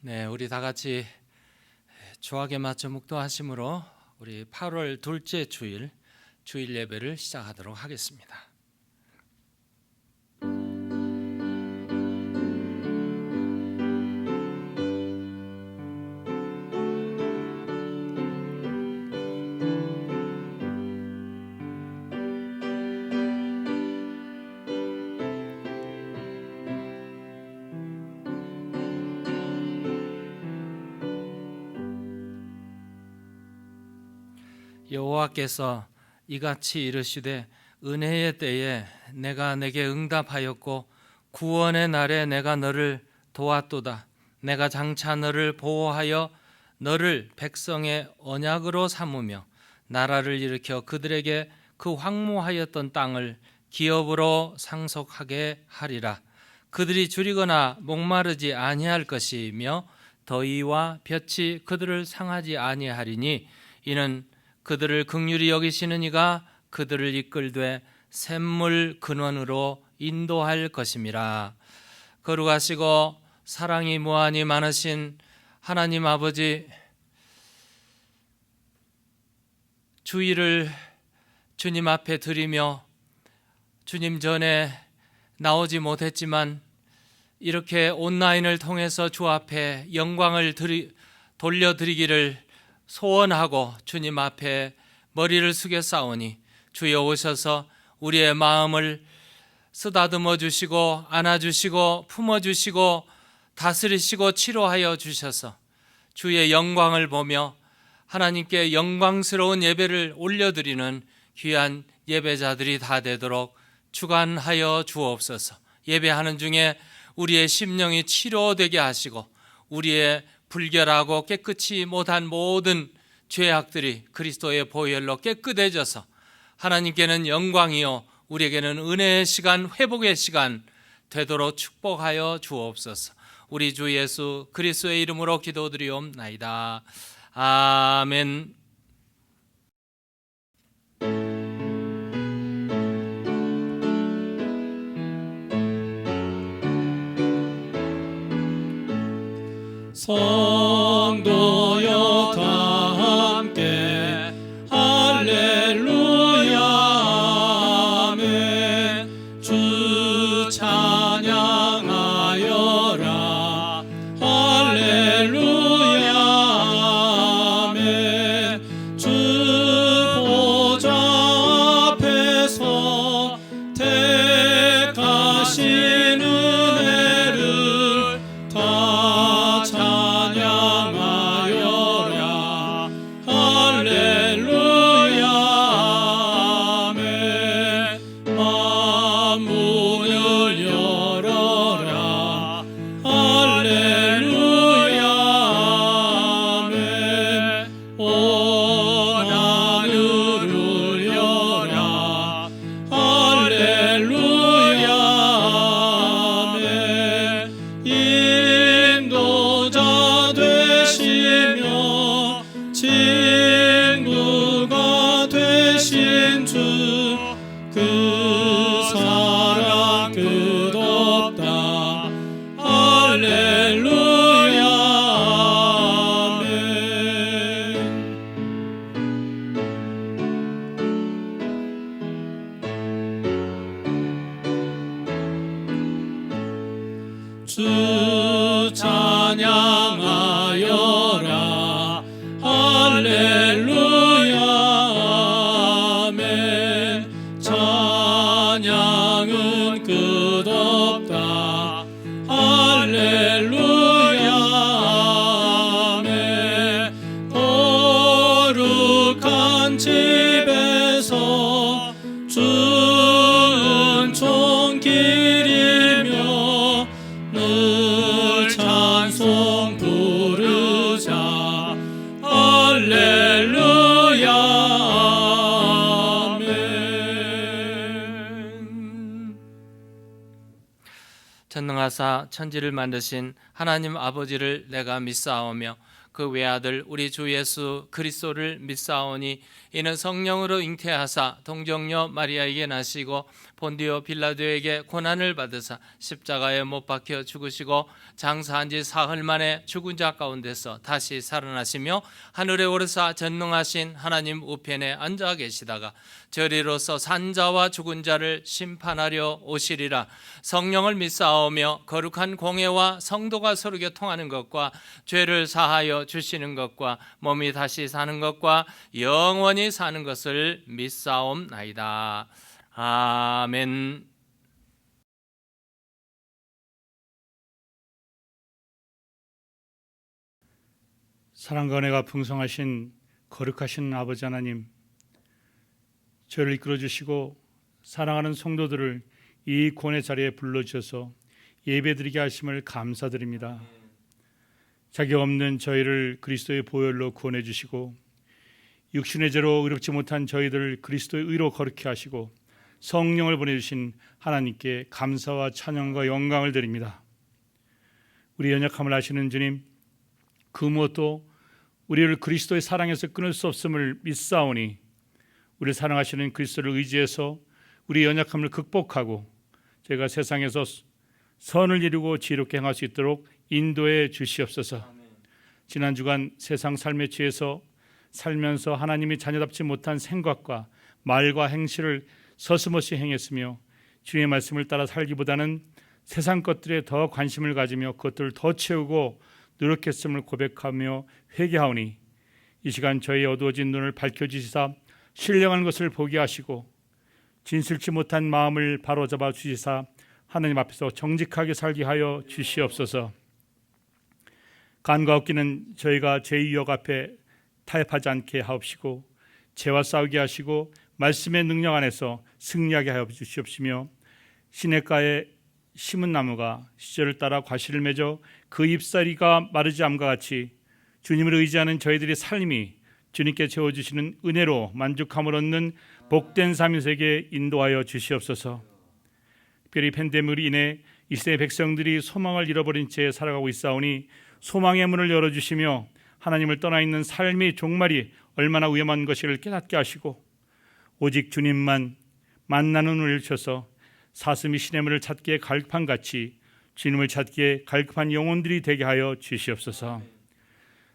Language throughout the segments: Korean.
네, 우리 다 같이 주악에 맞춰 묵도하심으로 우리 8월 둘째 주일 예배를 시작하도록 하겠습니다. 여호와께서 이같이 이르시되 은혜의 때에 내가 내게 응답하였고 구원의 날에 내가 너를 도왔도다. 내가 장차 너를 보호하여 너를 백성의 언약으로 삼으며 나라를 일으켜 그들에게 그 황무하였던 땅을 기업으로 상속하게 하리라. 그들이 줄이거나 목마르지 아니할 것이며 더위와 볕이 그들을 상하지 아니하리니 이는 그들을 긍휼히 여기시는 이가 그들을 이끌되 샘물 근원으로 인도할 것임이라. 거룩하시고 사랑이 무한히 많으신 하나님 아버지, 주일을 주님 앞에 드리며 주님 전에 나오지 못했지만 이렇게 온라인을 통해서 주 앞에 영광을 돌려드리기를 소원하고 주님 앞에 머리를 숙여 싸우니 주여 오셔서 우리의 마음을 쓰다듬어 주시고 안아주시고 품어주시고 다스리시고 치료하여 주셔서 주의 영광을 보며 하나님께 영광스러운 예배를 올려드리는 귀한 예배자들이 다 되도록 주관하여 주옵소서. 예배하는 중에 우리의 심령이 치료되게 하시고 우리의 불결하고 깨끗이 못한 모든 죄악들이 그리스도의 보혈로 깨끗해져서 하나님께는 영광이요 우리에게는 은혜의 시간, 회복의 시간 되도록 축복하여 주옵소서. 우리 주 예수 그리스도의 이름으로 기도드리옵나이다. 아멘. 성도여 다 함께 할렐루야 아멘. 주 찬양하여라 할렐루야 아멘. 주 보좌 앞에서 택하신 은혜를 다 찬양하여라 할렐루야 아멘. 만문을 열어라 할렐루야 아멘. 온 하늘을 여라 할렐루야 아멘. 인도자 되시며 친구가 되신 주 그 사랑 끝없다 할렐루야 아멘. 주 찬양하여라 할렐루야 아멘. 찬양은 끝없다 할렐루야 아멘. 거룩한 집에서 주는 종길이며 늘 찬송 부르자 할렐루야 아멘. 전능하사 천지를 만드신 하나님 아버지를 내가 믿사오며 그 외아들 우리 주 예수 그리스도를 믿사오니 이는 성령으로 잉태하사 동정녀 마리아에게 나시고 본디오 빌라도에게 고난을 받으사 십자가에 못 박혀 죽으시고 장사한 지 사흘 만에 죽은 자 가운데서 다시 살아나시며 하늘에 오르사 전능하신 하나님 우편에 앉아 계시다가 저리로서 산자와 죽은 자를 심판하려 오시리라. 성령을 믿사오며 거룩한 공회와 성도가 서로 교통하는 것과 죄를 사하여 주시는 것과 몸이 다시 사는 것과 영원히 사는 것을 믿사옵나이다. 아멘. 사랑과 은혜가 풍성하신 거룩하신 아버지 하나님, 저를 이끌어주시고 사랑하는 성도들을 이 구원의 자리에 불러주셔서 예배드리게 하심을 감사드립니다. 자격 없는 저희를 그리스도의 보혈로 구원해 주시고 육신의 죄로 의롭지 못한 저희들을 그리스도의 의로 거룩히 하시고 성령을 보내주신 하나님께 감사와 찬양과 영광을 드립니다. 우리 연약함을 아시는 주님, 그 무엇도 우리를 그리스도의 사랑에서 끊을 수 없음을 믿사오니 우리를 사랑하시는 그리스도를 의지해서 우리 연약함을 극복하고 저희가 세상에서 선을 이루고 지혜롭게 행할 수 있도록 인도해 주시옵소서. 지난 주간 세상 삶에 취해서 살면서 하나님이 자녀답지 못한 생각과 말과 행실을 서슴없이 행했으며 주님의 말씀을 따라 살기보다는 세상 것들에 더 관심을 가지며 그것들을 더 채우고 노력했음을 고백하며 회개하오니 이 시간 저희 어두워진 눈을 밝혀주시사 신령한 것을 보게 하시고 진실치 못한 마음을 바로잡아 주시사 하나님 앞에서 정직하게 살게 하여 주시옵소서. 간과 없기는 저희가 제 유혹 앞에 타협하지 않게 하옵시고 죄와 싸우게 하시고 말씀의 능력 안에서 승리하게 하여 주시옵시며 시냇가에 심은 나무가 시절을 따라 과실을 맺어 그 잎사리가 마르지 않음과 같이 주님을 의지하는 저희들의 삶이 주님께 채워주시는 은혜로 만족함을 얻는 복된 삶의 세계에 인도하여 주시옵소서. 특별히 팬데믹으로 인해 이스라엘 백성들이 소망을 잃어버린 채 살아가고 있사오니 소망의 문을 열어주시며 하나님을 떠나 있는 삶의 종말이 얼마나 위험한 것을 깨닫게 하시고 오직 주님만 만나는 눈을 주셔서 사슴이 시냇물을 찾기에 갈급한같이 주님을 찾기에 갈급한 영혼들이 되게 하여 주시옵소서.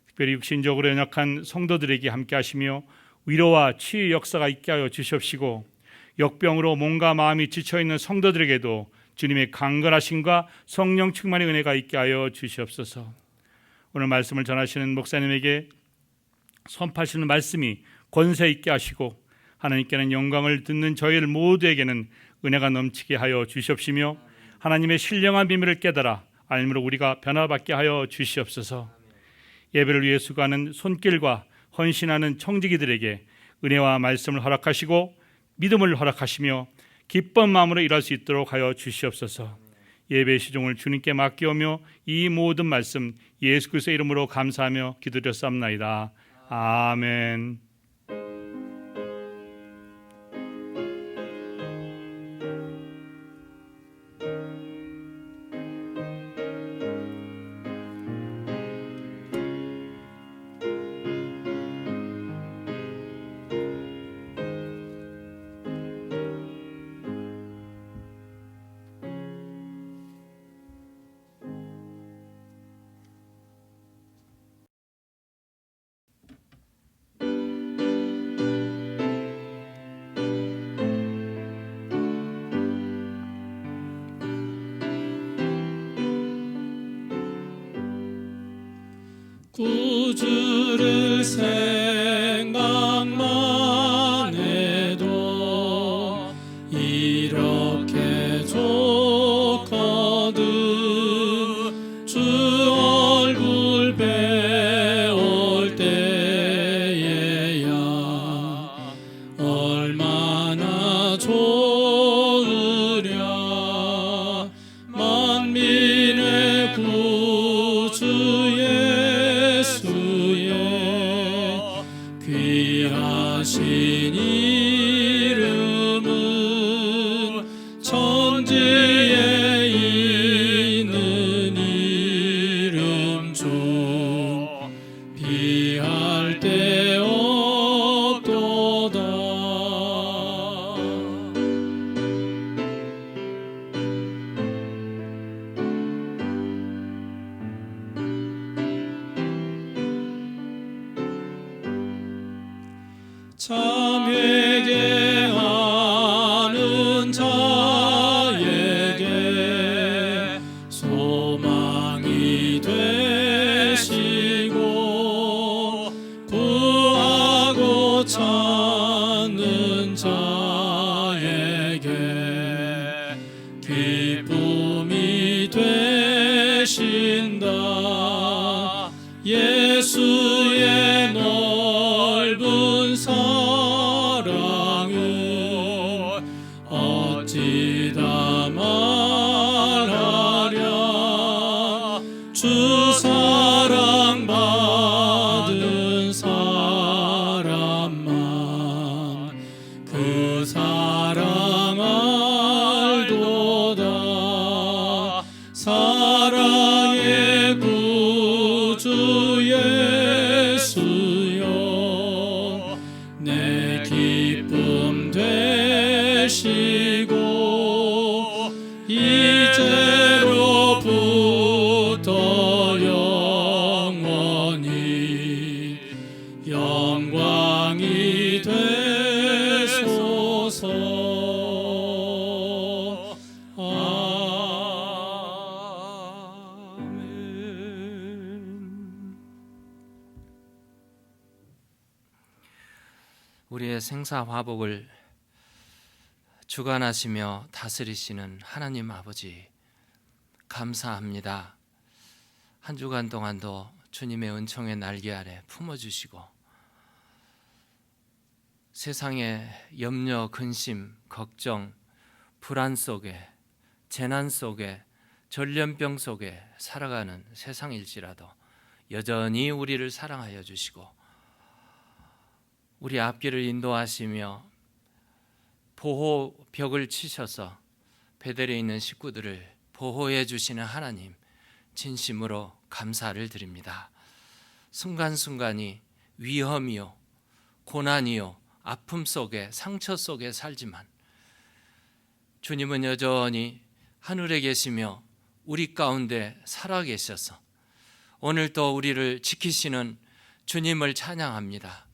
특별히 육신적으로 연약한 성도들에게 함께 하시며 위로와 치유의 역사가 있게 하여 주시옵시고 역병으로 몸과 마음이 지쳐있는 성도들에게도 주님의 강건하심과 성령 충만의 은혜가 있게 하여 주시옵소서. 오늘 말씀을 전하시는 목사님에게 선포하시는 말씀이 권세 있게 하시고 하나님께는 영광을 듣는 저희들 모두에게는 은혜가 넘치게 하여 주시옵시며 하나님의 신령한 비밀을 깨달아 알므로 우리가 변화받게 하여 주시옵소서. 예배를 위해 수고하는 손길과 헌신하는 청지기들에게 은혜와 말씀을 허락하시고 믿음을 허락하시며 기쁜 마음으로 일할 수 있도록 하여 주시옵소서. 예배의 시종을 주님께 맡기오며 이 모든 말씀 예수 그리스도의 이름으로 감사하며 기도드렸사옵나이다. 아멘. 구주를 생각만 해도 이렇게 좋거든. 주 얼굴 배울 때에야 얼마나 좋으랴. 만민의 구주 예수의 귀하신 이름은 천지에 있는 이름 중 참 회개하는 자에게 소망이 되시고 구하고 찾는 자에게 기쁨이 되신다. 예수의 넓은 사랑을 어찌 다 말하랴. 주 사랑 받은 사람만 그 사랑 알도다. 사랑의 구주 예수여 내 기쁨 되시고 이제로부터 영원히 영광이 되소서. 아멘. 우리의 생사화복을 주관하시며 다스리시는 하나님 아버지, 감사합니다. 한 주간 동안도 주님의 은총의 날개 아래 품어주시고 세상의 염려, 근심, 걱정, 불안 속에, 재난 속에, 전염병 속에 살아가는 세상일지라도 여전히 우리를 사랑하여 주시고 우리 앞길을 인도하시며 보호벽을 치셔서 베델에 있는 식구들을 보호해 주시는 하나님, 진심으로 감사를 드립니다. 순간순간이 위험이요, 고난이요, 아픔 속에, 상처 속에 살지만 주님은 여전히 하늘에 계시며 우리 가운데 살아계셔서 오늘도 우리를 지키시는 주님을 찬양합니다.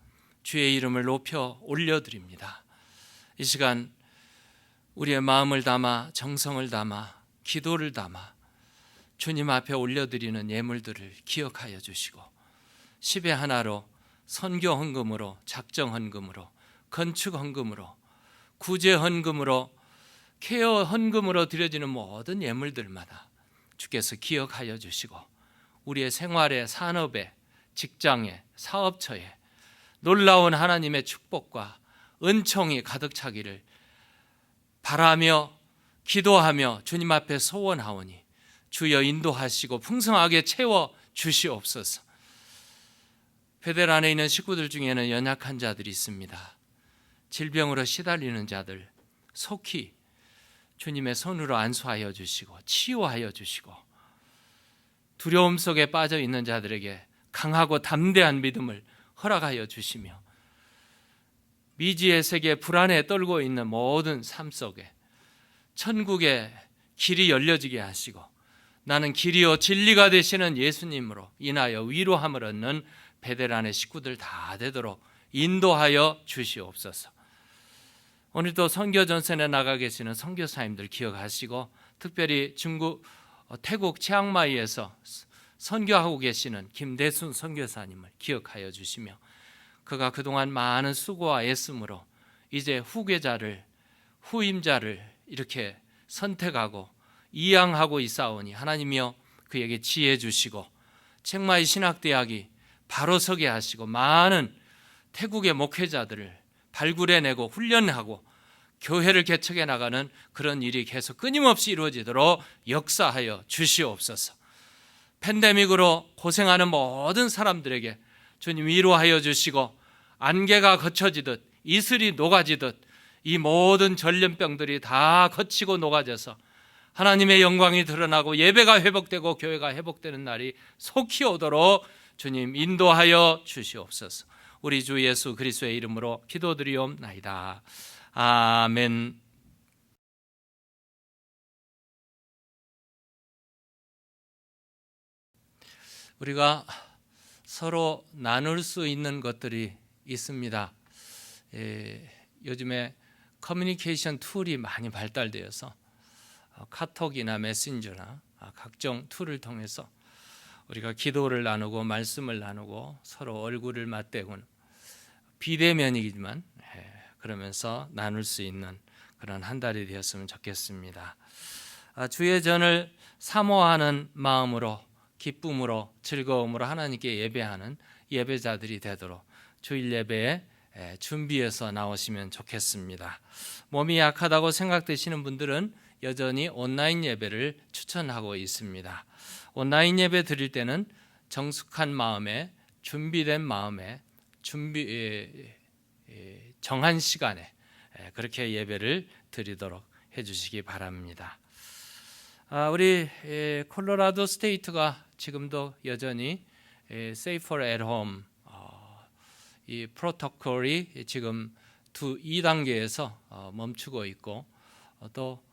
주의 이름을 높여 올려드립니다. 이 시간 우리의 마음을 담아, 정성을 담아, 기도를 담아 주님 앞에 올려드리는 예물들을 기억하여 주시고 10의 하나로, 선교 헌금으로, 작정 헌금으로, 건축 헌금으로, 구제 헌금으로, 케어 헌금으로 드려지는 모든 예물들마다 주께서 기억하여 주시고 우리의 생활에, 산업에, 직장에, 사업처에 놀라운 하나님의 축복과 은총이 가득 차기를 바라며 기도하며 주님 앞에 소원하오니 주여 인도하시고 풍성하게 채워 주시옵소서. 베델 안에 있는 식구들 중에는 연약한 자들이 있습니다. 질병으로 시달리는 자들 속히 주님의 손으로 안수하여 주시고 치유하여 주시고 두려움 속에 빠져 있는 자들에게 강하고 담대한 믿음을 허락하여 주시며 미지의 세계 불안에 떨고 있는 모든 삶 속에 천국의 길이 열려지게 하시고 나는 길이요 진리가 되시는 예수님으로 인하여 위로함을 얻는 베델 안의 식구들 다 되도록 인도하여 주시옵소서. 오늘도 선교 전선에 나가 계시는 선교사님들 기억하시고 특별히 태국 치앙마이에서 선교하고 계시는 김대순 선교사님을 기억하여 주시며 그가 그동안 많은 수고와 애씀으로 이제 후임자를 이렇게 선택하고 이양하고 있사오니 하나님이여 그에게 지혜 주시고 치앙마이 신학대학이 바로 서게 하시고 많은 태국의 목회자들을 발굴해내고 훈련하고 교회를 개척해 나가는 그런 일이 계속 끊임없이 이루어지도록 역사하여 주시옵소서. 팬데믹으로 고생하는 모든 사람들에게 주님 위로하여 주시고 안개가 걷혀지듯 이슬이 녹아지듯 이 모든 전염병들이 다 거치고 녹아져서 하나님의 영광이 드러나고 예배가 회복되고 교회가 회복되는 날이 속히 오도록 주님 인도하여 주시옵소서. 우리 주 예수 그리스도의 이름으로 기도드리옵나이다. 아멘. 우리가 서로 나눌 수 있는 것들이 있습니다. 요즘에 커뮤니케이션 툴이 많이 발달되어서 카톡이나 메신저나 각종 툴을 통해서 우리가 기도를 나누고 말씀을 나누고 서로 얼굴을 맞대고 비대면이지만 그러면서 나눌 수 있는 그런 한 달이 되었으면 좋겠습니다. 주의 전을 사모하는 마음으로 기쁨으로 즐거움으로 하나님께 예배하는 예배자들이 되도록 주일 예배에 준비해서 나오시면 좋겠습니다. 몸이 약하다고 생각되시는 분들은 여전히 온라인 예배를 추천하고 있습니다. 온라인 예배 드릴 때는 정숙한 마음에 준비된 마음에 정한 시간에 그렇게 예배를 드리도록 해주시기 바랍니다. 우리 콜로라도 스테이트가 지금도 여전히 Safer at Home 이 프로토콜이 지금 2단계에서 멈추고 있고 또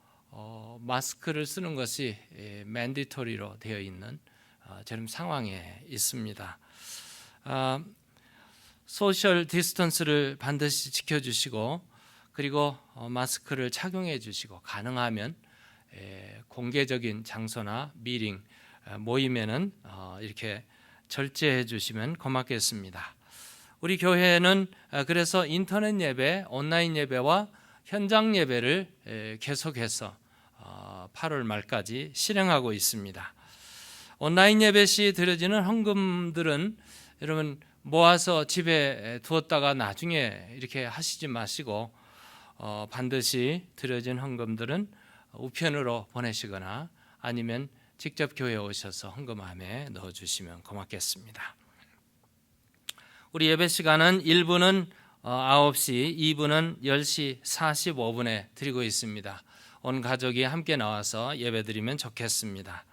마스크를 쓰는 것이 맨디토리로 되어 있는 지금 상황에 있습니다. 소셜 디스턴스를 반드시 지켜주시고 그리고 마스크를 착용해 주시고 가능하면 공개적인 장소나 미팅 모임에는 이렇게 절제해 주시면 고맙겠습니다. 우리 교회는 그래서 인터넷 예배, 온라인 예배와 현장 예배를 계속해서 8월 말까지 실행하고 있습니다. 온라인 예배 시 드려지는 헌금들은 여러분 모아서 집에 두었다가 나중에 이렇게 하시지 마시고 반드시 드려진 헌금들은 우편으로 보내시거나 아니면 직접 교회에 오셔서 헌금함에 넣어주시면 고맙겠습니다. 우리 예배 시간은 1부는 9시, 2부는 10시 45분에 드리고 있습니다. 온 가족이 함께 나와서 예배 드리면 좋겠습니다.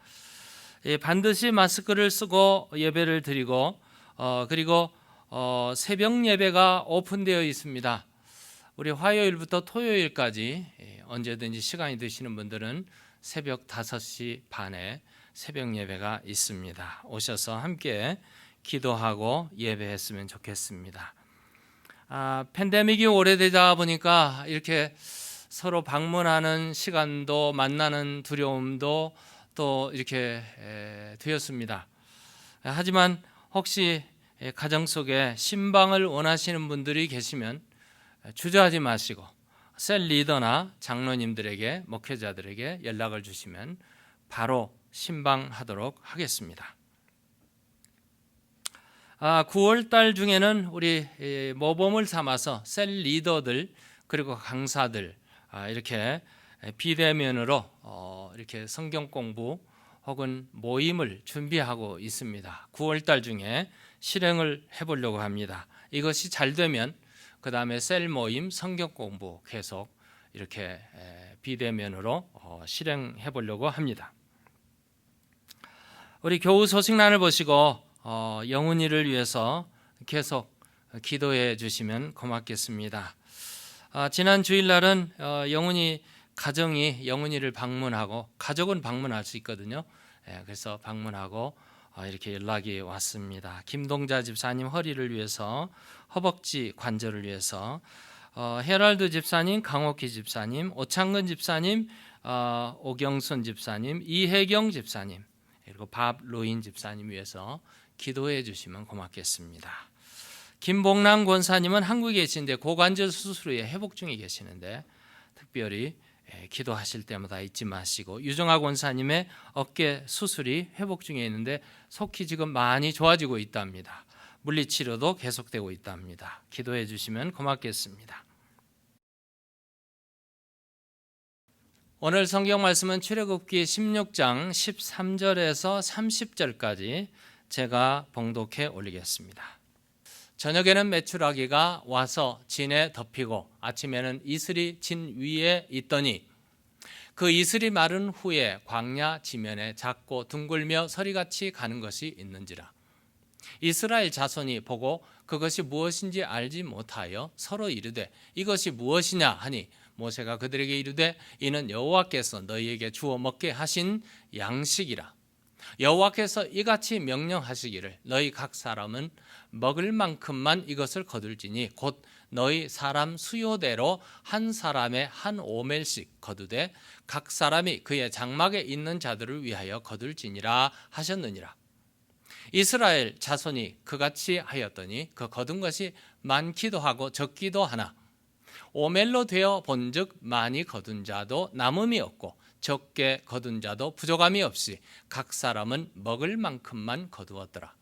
반드시 마스크를 쓰고 예배를 드리고 그리고 새벽 예배가 오픈되어 있습니다. 우리 화요일부터 토요일까지 언제든지 시간이 되시는 분들은 새벽 5시 반에 새벽 예배가 있습니다. 오셔서 함께 기도하고 예배했으면 좋겠습니다. 팬데믹이 오래되다 보니까 이렇게 서로 방문하는 시간도 만나는 두려움도 또 이렇게 되었습니다. 하지만 혹시 가정 속에 신방을 원하시는 분들이 계시면 주저하지 마시고 셀 리더나 장로님들에게 목회자들에게 연락을 주시면 바로 신방하도록 하겠습니다. 9월 달 중에는 우리 모범을 삼아서 셀 리더들 그리고 강사들 이렇게 비대면으로 이렇게 성경 공부 혹은 모임을 준비하고 있습니다. 9월 달 중에 실행을 해보려고 합니다. 이것이 잘 되면 그 다음에 셀 모임, 성경 공부 계속 이렇게 비대면으로 실행해 보려고 합니다. 우리 교우 소식란을 보시고 영훈이를 위해서 계속 기도해 주시면 고맙겠습니다. 지난 주일날은 영훈이 가정이 영훈이를 방문하고 가족은 방문할 수 있거든요. 그래서 방문하고 이렇게 연락이 왔습니다. 김동자 집사님 허리를 위해서 허벅지 관절을 위해서 헤럴드 집사님, 강옥희 집사님, 오창근 집사님, 오경순 집사님, 이혜경 집사님 그리고 밥 로인 집사님 위해서 기도해 주시면 고맙겠습니다. 김봉남 권사님은 한국에 계신데 고관절 수술 후에 회복 중에 계시는데 특별히 기도하실 때마다 잊지 마시고 유정아 권사님의 어깨 수술이 회복 중에 있는데 속히 지금 많이 좋아지고 있답니다. 물리치료도 계속되고 있답니다. 기도해 주시면 고맙겠습니다. 오늘 성경 말씀은 출애굽기 16장 13절에서 30절까지 제가 봉독해 올리겠습니다. 저녁에는 메추라기가 와서 진에 덮이고 아침에는 이슬이 진 위에 있더니 그 이슬이 마른 후에 광야 지면에 작고 둥글며 서리같이 가는 것이 있는지라. 이스라엘 자손이 보고 그것이 무엇인지 알지 못하여 서로 이르되 이것이 무엇이냐 하니 모세가 그들에게 이르되 이는 여호와께서 너희에게 주어 먹게 하신 양식이라. 여호와께서 이같이 명령하시기를 너희 각 사람은 먹을 만큼만 이것을 거둘지니 곧 너희 사람 수요대로 한 사람의 한 오멜씩 거두되 각 사람이 그의 장막에 있는 자들을 위하여 거둘지니라 하셨느니라. 이스라엘 자손이 그같이 하였더니 그 거둔 것이 많기도 하고 적기도 하나 오멜로 되어 본즉 많이 거둔 자도 남음이 없고 적게 거둔 자도 부족함이 없이 각 사람은 먹을 만큼만 거두었더라.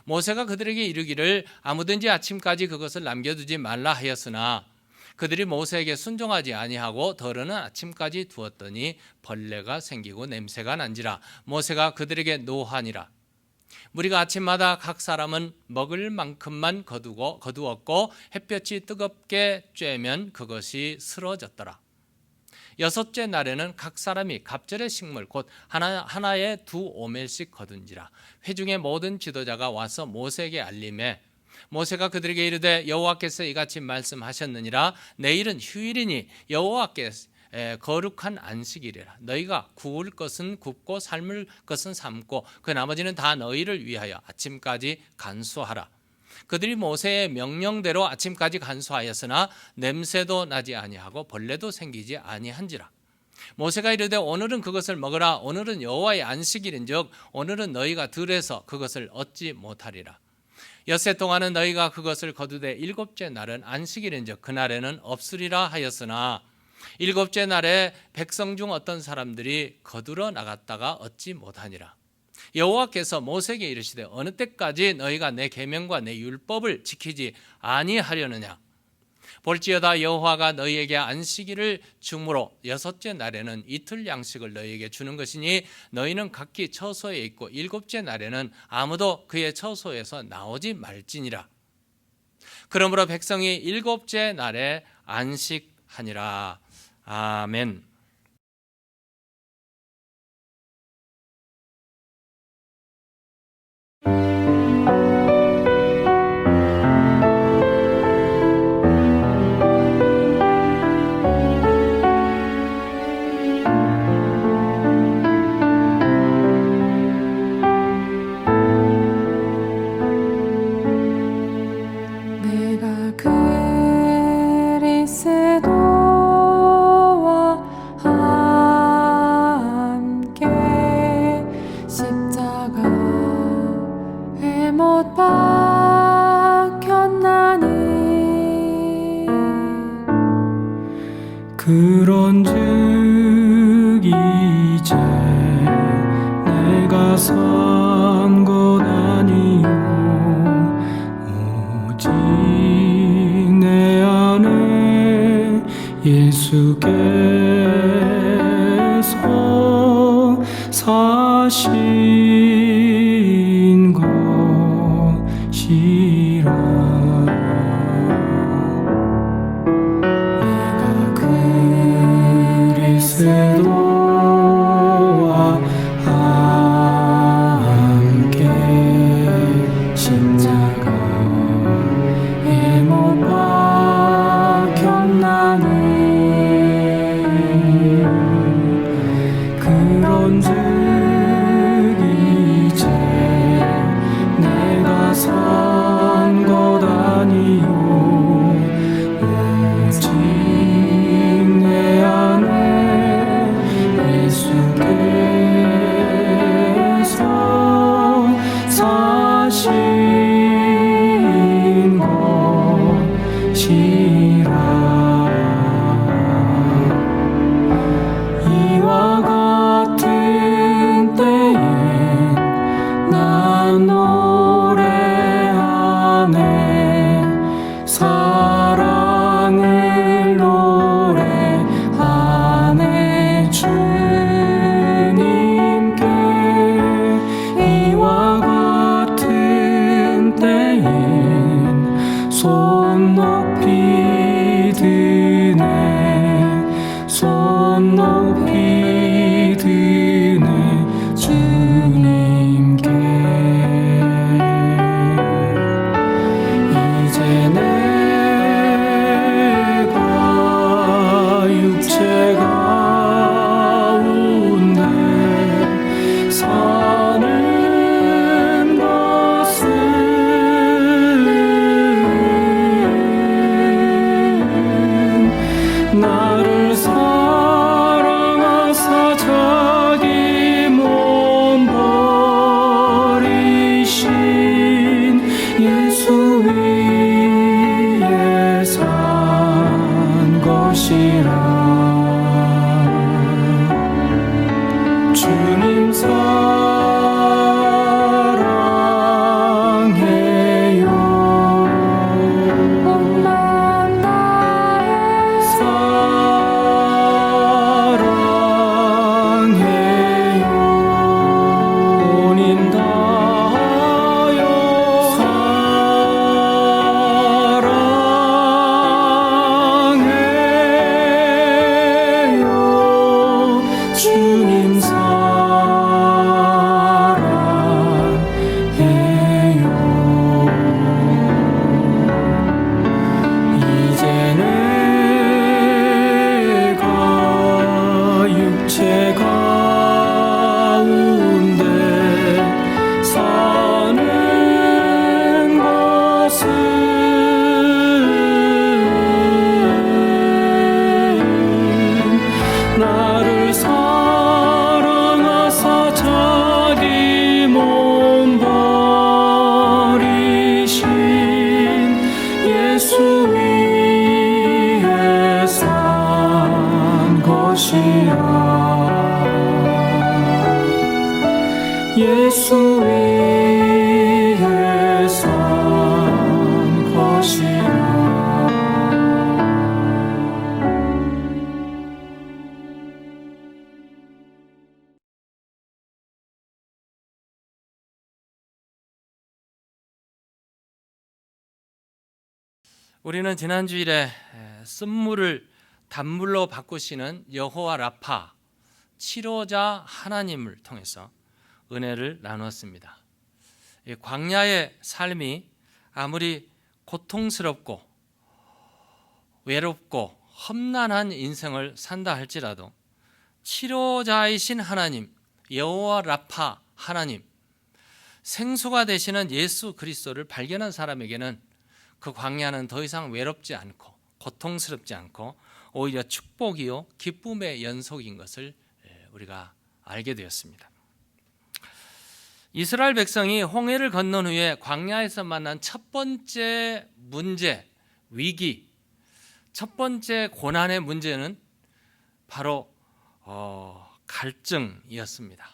모세가 그들에게 이르기를 아무든지 아침까지 그것을 남겨두지 말라 하였으나 그들이 모세에게 순종하지 아니하고 더러는 아침까지 두었더니 벌레가 생기고 냄새가 난지라. 모세가 그들에게 노하니라. 무리가 아침마다 각 사람은 먹을 만큼만 거두었고 햇볕이 뜨겁게 쬐면 그것이 쓰러졌더라. 여섯째 날에는 각 사람이 갑절의 식물 곧 하나에 2오멜씩 거둔지라. 회중의 모든 지도자가 와서 모세에게 알림해 모세가 그들에게 이르되 여호와께서 이같이 말씀하셨느니라. 내일은 휴일이니 여호와께 거룩한 안식일이라. 너희가 구울 것은 굽고 삶을 것은 삶고 그 나머지는 다 너희를 위하여 아침까지 간수하라. 그들이 모세의 명령대로 아침까지 간수하였으나 냄새도 나지 아니하고 벌레도 생기지 아니한지라. 모세가 이르되 오늘은 그것을 먹으라. 오늘은 여호와의 안식일인즉 오늘은 너희가 들에서 그것을 얻지 못하리라. 엿새 동안은 너희가 그것을 거두되 일곱째 날은 안식일인즉 그날에는 없으리라 하였으나 일곱째 날에 백성 중 어떤 사람들이 거두러 나갔다가 얻지 못하니라. 여호와께서 모세에게 이르시되 어느 때까지 너희가 내 계명과 내 율법을 지키지 아니하려느냐. 볼지어다 여호와가 너희에게 안식일을 주므로 여섯째 날에는 이틀 양식을 너희에게 주는 것이니 너희는 각기 처소에 있고 일곱째 날에는 아무도 그의 처소에서 나오지 말지니라. 그러므로 백성이 일곱째 날에 안식하니라. 아멘. 내가 그리스도와 함께 십자가에 못 박혔나니 그런즉 이제 내가 산 것 아니요 오직 내 안에 예수께서 사신 것이라. 내가 그리스도와 함께 십자가에 못 박혔나니 그런즉 이제 내가 산 것 아니요 오직 내 안에 예수께서 사신 것이라. 이와 같은 때엔 난 노래하네 사랑을 노래하네 주님께. 이와 같은 때엔 손 높이 드네 손 높이 드네 주님께. 우리는 지난주일에 쓴물을 단물로 바꾸시는 여호와 라파 치료자 하나님을 통해서 은혜를 나누었습니다. 이 광야의 삶이 아무리 고통스럽고 외롭고 험난한 인생을 산다 할지라도 치료자이신 하나님 여호와 라파 하나님 생수가 되시는 예수 그리스도를 발견한 사람에게는 그 광야는 더 이상 외롭지 않고 고통스럽지 않고 오히려 축복이요 기쁨의 연속인 것을 우리가 알게 되었습니다. 이스라엘 백성이 홍해를 건넌 후에 광야에서 만난 첫 번째 문제, 위기, 첫 번째 고난의 문제는 바로 갈증이었습니다.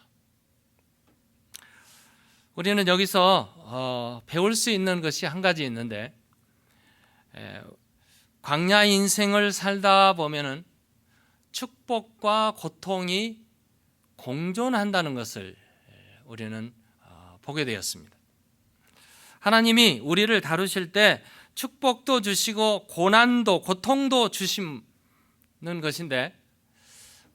우리는 여기서 배울 수 있는 것이 한 가지 있는데, 광야 인생을 살다 보면은 축복과 고통이 공존한다는 것을 우리는 보게 되었습니다. 하나님이 우리를 다루실 때 축복도 주시고 고난도 고통도 주시는 것인데,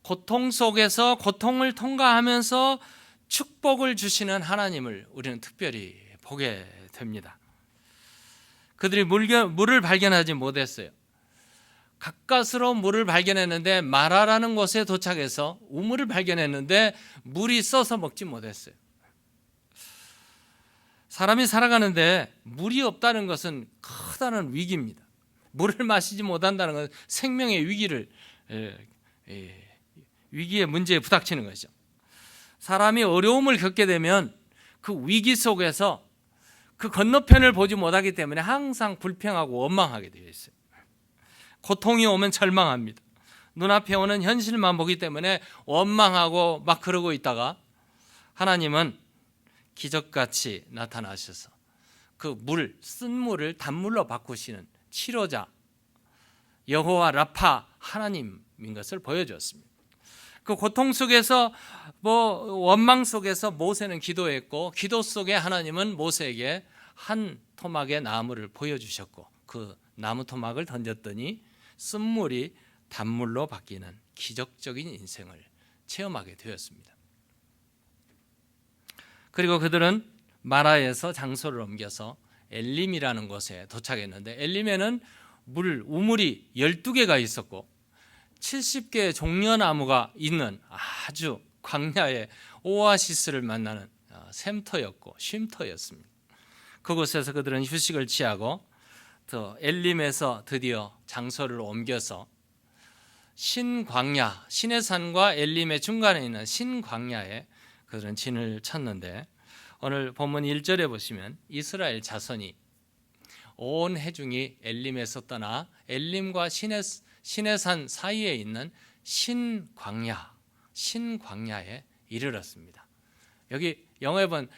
고통 속에서 고통을 통과하면서 축복을 주시는 하나님을 우리는 특별히 보게 됩니다. 그들이 물을 발견하지 못했어요. 가까스로 물을 발견했는데 마라라는 곳에 도착해서 우물을 발견했는데 물이 써서 먹지 못했어요. 사람이 살아가는데 물이 없다는 것은 커다란 위기입니다. 물을 마시지 못한다는 것은 생명의 위기의 문제에 부닥치는 것이죠. 사람이 어려움을 겪게 되면 그 위기 속에서 그 건너편을 보지 못하기 때문에 항상 불평하고 원망하게 되어 있어요. 고통이 오면 절망합니다. 눈앞에 오는 현실만 보기 때문에 원망하고 막 그러고 있다가 하나님은 기적같이 나타나셔서 그 쓴 물을 단물로 바꾸시는 치료자 여호와 라파 하나님인 것을 보여주었습니다. 그 고통 속에서 원망 속에서 모세는 기도했고, 기도 속에 하나님은 모세에게 한 토막의 나무를 보여주셨고, 그 나무 토막을 던졌더니 쓴물이 단물로 바뀌는 기적적인 인생을 체험하게 되었습니다. 그리고 그들은 마라에서 장소를 옮겨서 엘림이라는 곳에 도착했는데, 엘림에는 우물이 12개가 있었고 70개의 종려나무가 있는 아주 광야의 오아시스를 만나는 샘터였고 쉼터였습니다. 그곳에서 그들은 휴식을 취하고 또 엘림에서 드디어 장소를 옮겨서 신광야, 시내산과 엘림의 중간에 있는 신광야에 그들은 진을 쳤는데, 오늘 본문 1절에 보시면 이스라엘 자손이 온 해중이 엘림에서 떠나 엘림과 시내산 사이에 있는 신광야에 이르렀습니다. 여기 영어에 본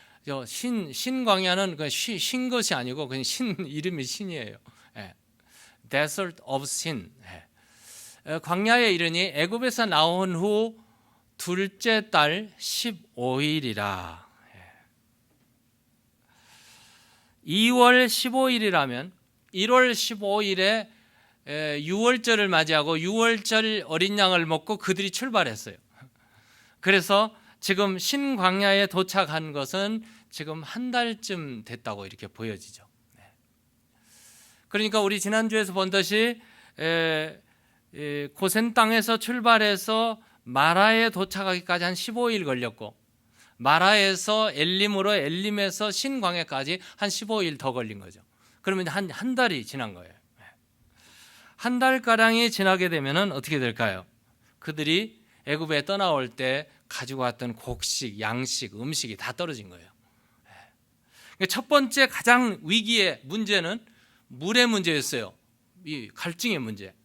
신광야는 쉰 것이 아니고 그냥 이름이 신이에요. Desert of Sin. 광야에 이르니 애굽에서 나온 후 둘째 달 15일이라. 2월 15일이라면 1월 15일에 유월절을 맞이하고 유월절 어린 양을 먹고 그들이 출발했어요. 그래서 지금 신광야에 도착한 것은 지금 한 달쯤 됐다고 이렇게 보여지죠. 그러니까 우리 지난주에서 본 듯이 고센 땅에서 출발해서 마라에 도착하기까지 한 15일 걸렸고, 마라에서 엘림으로 엘림에서 신광야까지 한 15일 더 걸린 거죠. 그러면 한 달이 지난 거예요. 한 달가량이 지나게 되면 어떻게 될까요? 그들이 애굽에 떠나올 때 가지고 왔던 곡식, 양식, 음식이 다 떨어진 거예요. 첫 번째 가장 위기의 문제는 물의 문제였어요. 이 갈증의 문제.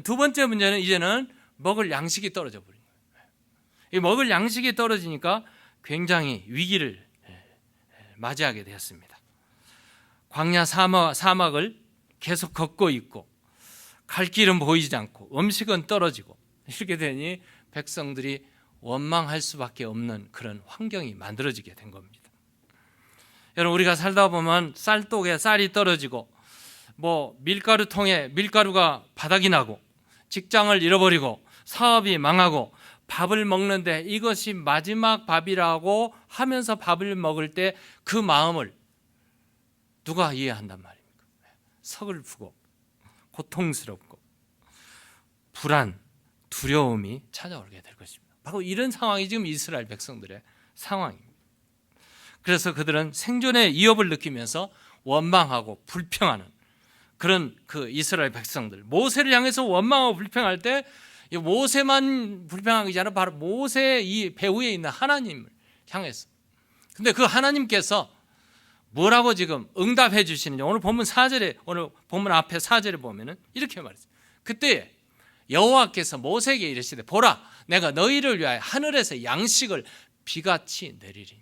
두 번째 문제는 이제는 먹을 양식이 떨어져 버린 거예요. 이 먹을 양식이 떨어지니까 굉장히 위기를 맞이하게 되었습니다. 광야 사막을 계속 걷고 있고 갈 길은 보이지 않고 음식은 떨어지고, 이렇게 되니 백성들이 원망할 수밖에 없는 그런 환경이 만들어지게 된 겁니다. 여러분, 우리가 살다 보면 쌀독에 쌀이 떨어지고 뭐 밀가루통에 밀가루가 바닥이 나고 직장을 잃어버리고 사업이 망하고 밥을 먹는데 이것이 마지막 밥이라고 하면서 밥을 먹을 때 그 마음을 누가 이해한단 말입니까? 서글프고 고통스럽고 불안, 두려움이 찾아오게 될 것입니다. 바로 이런 상황이 지금 이스라엘 백성들의 상황입니다. 그래서 그들은 생존의 위협을 느끼면서 원망하고 불평하는 그런 그 이스라엘 백성들, 모세를 향해서 원망하고 불평할 때 모세만 불평한 게 아니라 바로 모세의 이 배후에 있는 하나님을 향해서. 근데 그 하나님께서 뭐라고 지금 응답해 주시는지 오늘 본문 4절에, 오늘 본문 앞에 4절에 보면은 이렇게 말했어요. 그때 여호와께서 모세에게 이르시되 보라, 내가 너희를 위하여 하늘에서 양식을 비같이 내리리니.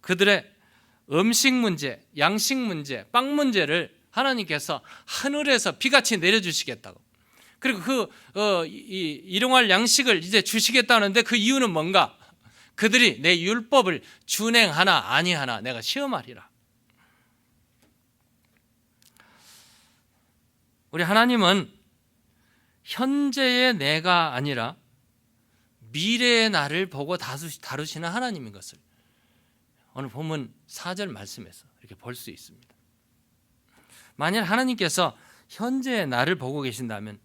그들의 음식 문제, 양식 문제, 빵 문제를 하나님께서 하늘에서 비같이 내려주시겠다고. 그리고 일용할 양식을 이제 주시겠다는데 그 이유는 뭔가? 그들이 내 율법을 준행하나 아니하나 내가 시험하리라. 우리 하나님은 현재의 내가 아니라 미래의 나를 보고 다루시는 하나님인 것을 오늘 본문 4절 말씀에서 이렇게 볼 수 있습니다. 만약 하나님께서 현재의 나를 보고 계신다면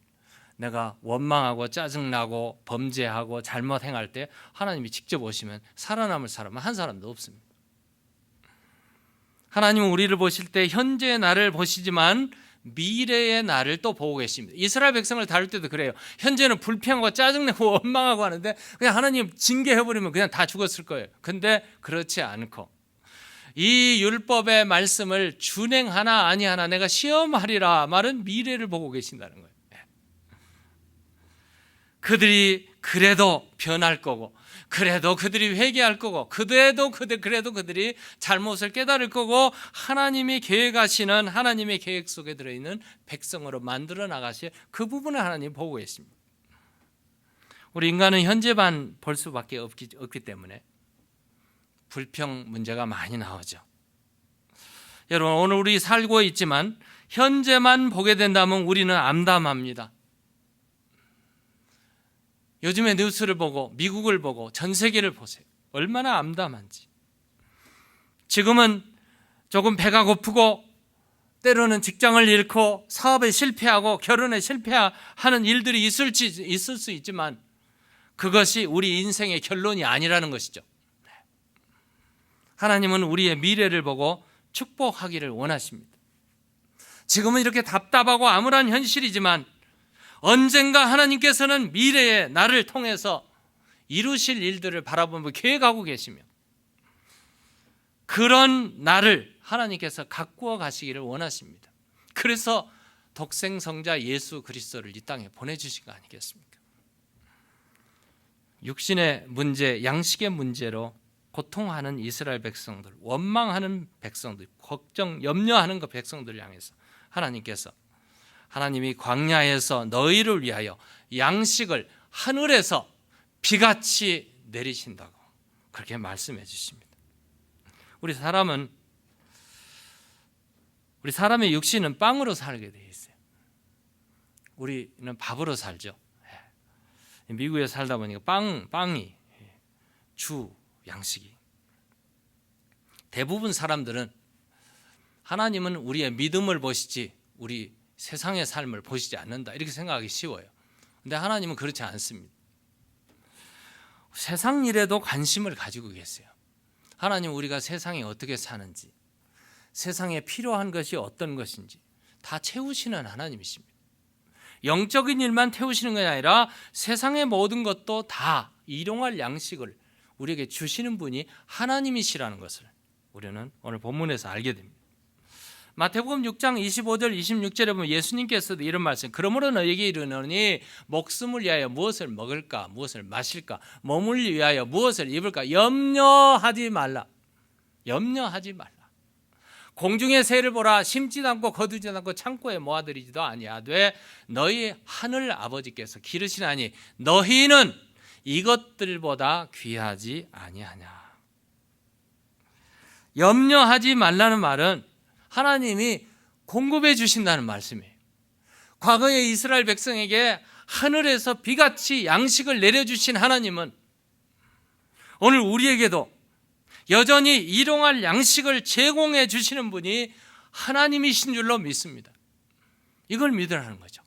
내가 원망하고 짜증나고 범죄하고 잘못 행할 때 하나님이 직접 오시면 살아남을 사람은 한 사람도 없습니다. 하나님은 우리를 보실 때 현재의 나를 보시지만 미래의 나를 또 보고 계십니다. 이스라엘 백성을 다룰 때도 그래요. 현재는 불평하고 짜증내고 원망하고 하는데 그냥 하나님 징계해버리면 그냥 다 죽었을 거예요. 근데 그렇지 않고 이 율법의 말씀을 준행하나 아니하나 내가 시험하리라 말은 미래를 보고 계신다는 거예요. 그들이 그래도 변할 거고, 그래도 그들이 회개할 거고, 그래도 그들이 잘못을 깨달을 거고, 하나님이 계획하시는 하나님의 계획 속에 들어있는 백성으로 만들어 나가실 그 부분을 하나님 보고 계십니다. 우리 인간은 현재만 볼 수밖에 없기 때문에 불평 문제가 많이 나오죠. 여러분, 오늘 우리 살고 있지만 현재만 보게 된다면 우리는 암담합니다. 요즘에 뉴스를 보고 미국을 보고 전 세계를 보세요. 얼마나 암담한지. 지금은 조금 배가 고프고 때로는 직장을 잃고 사업에 실패하고 결혼에 실패하는 일들이 있을 수 있지만 그것이 우리 인생의 결론이 아니라는 것이죠. 하나님은 우리의 미래를 보고 축복하기를 원하십니다. 지금은 이렇게 답답하고 암울한 현실이지만 언젠가 하나님께서는 미래의 나를 통해서 이루실 일들을 바라보며 계획하고 계시며 그런 나를 하나님께서 가꾸어 가시기를 원하십니다. 그래서 독생성자 예수 그리스도를 이 땅에 보내주신 거 아니겠습니까? 육신의 문제, 양식의 문제로 고통하는 이스라엘 백성들, 원망하는 백성들, 걱정, 염려하는 그 백성들을 향해서 하나님이 광야에서 너희를 위하여 양식을 하늘에서 비같이 내리신다고 그렇게 말씀해 주십니다. 우리 사람의 육신은 빵으로 살게 되어 있어요. 우리는 밥으로 살죠. 미국에 살다 보니까 빵이 주 양식이. 대부분 사람들은 하나님은 우리의 믿음을 보시지 우리 세상의 삶을 보시지 않는다 이렇게 생각하기 쉬워요. 그런데 하나님은 그렇지 않습니다. 세상 일에도 관심을 가지고 계세요. 하나님은 우리가 세상에 어떻게 사는지, 세상에 필요한 것이 어떤 것인지 다 채우시는 하나님이십니다. 영적인 일만 태우시는 것이 아니라 세상의 모든 것도 다 일용할 양식을 우리에게 주시는 분이 하나님이시라는 것을 우리는 오늘 본문에서 알게 됩니다. 마태복음 6장 25절 26절에 보면 예수님께서도 이런 말씀, 그러므로 너에게 이르노니 목숨을 위하여 무엇을 먹을까 무엇을 마실까 몸을 위하여 무엇을 입을까 염려하지 말라. 공중의 새를 보라. 심지도 않고 거두지도 않고 창고에 모아들이지도 아니하되 너희 하늘 아버지께서 기르시나니 너희는 이것들보다 귀하지 아니하냐. 염려하지 말라는 말은 하나님이 공급해 주신다는 말씀이에요. 과거에 이스라엘 백성에게 하늘에서 비같이 양식을 내려주신 하나님은 오늘 우리에게도 여전히 일용할 양식을 제공해 주시는 분이 하나님이신 줄로 믿습니다. 이걸 믿으라는 거죠.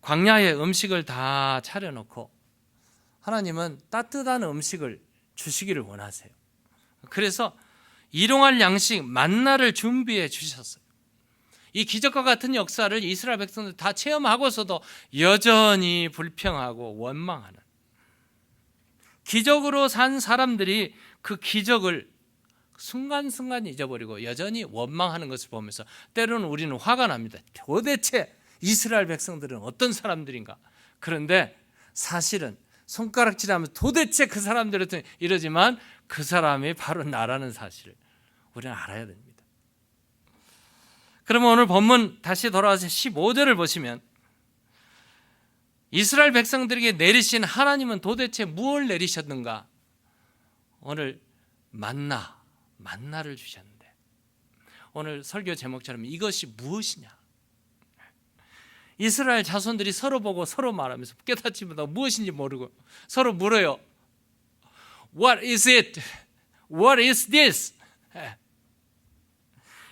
광야에 음식을 다 차려놓고 하나님은 따뜻한 음식을 주시기를 원하세요. 그래서 일용할 양식 만나를 준비해 주셨어요. 이 기적과 같은 역사를 이스라엘 백성들 다 체험하고서도 여전히 불평하고 원망하는, 기적으로 산 사람들이 그 기적을 순간순간 잊어버리고 여전히 원망하는 것을 보면서 때로는 우리는 화가 납니다. 도대체 이스라엘 백성들은 어떤 사람들인가? 그런데 사실은 손가락질하면서 도대체 그 사람들은 이러지만 그 사람이 바로 나라는 사실을 우리는 알아야 됩니다. 그러면 오늘 본문 다시 돌아와서 15절을 보시면 이스라엘 백성들에게 내리신 하나님은 도대체 무엇을 내리셨는가? 오늘 만나를 주셨는데, 오늘 설교 제목처럼 이것이 무엇이냐? 이스라엘 자손들이 서로 보고 서로 말하면서 깨닫지 못하고 무엇인지 모르고 서로 물어요. What is it? What is this?